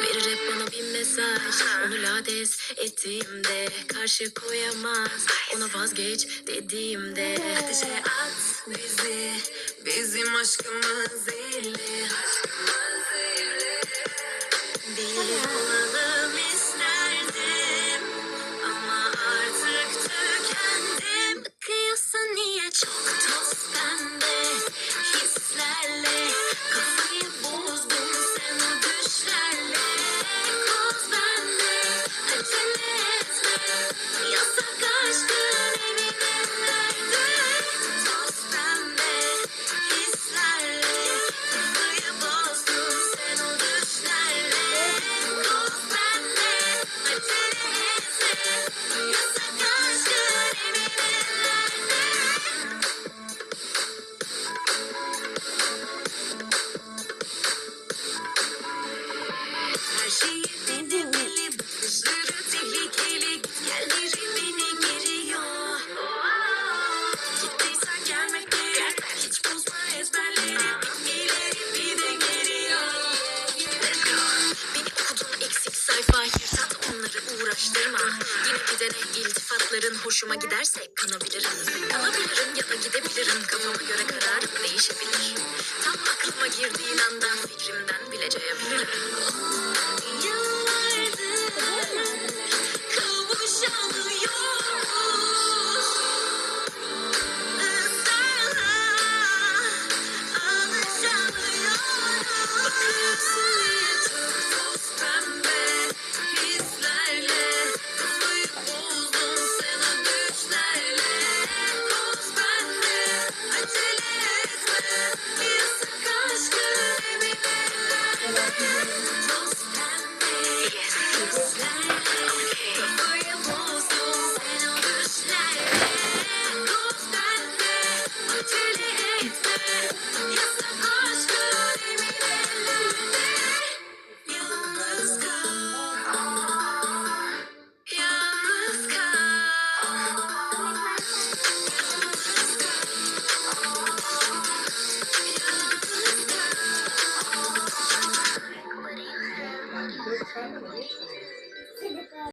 Verir hep bana bir mesaj. Onu lades ettiğimde karşı koyamaz. Ona vazgeç dediğimde ateşe at bizi. Bizim aşkımız zehirli. Bir olalım isterdim ama artık tükendim. Bakıyorsun niye çok toz pembe hislerle kafayı bozdun sen o düşlerle. Koz bende acele etme yasak aşkın eminelerde. Toz pembe hislerle kafayı bozdun sen o düşlerle. Koz bende acele etme yasak aşkın eminelerde. Her şeyi denemeli, bakışları tehlikeli, yerleri beni geriyor. Gittiysen gelmek gerek, hiç bozma ezberleri, bilgileri bir de geliyor. Beni okudun eksik sayfa, yırtat onları uğraştırma. Yine gidene iltifatların hoşuma giderse kanabilirim. Kalabilirim ya da gidebilirim, kafama göre kararım değişebilir. Tam aklıma girdiğin anda fikrimden bile cayabilirim.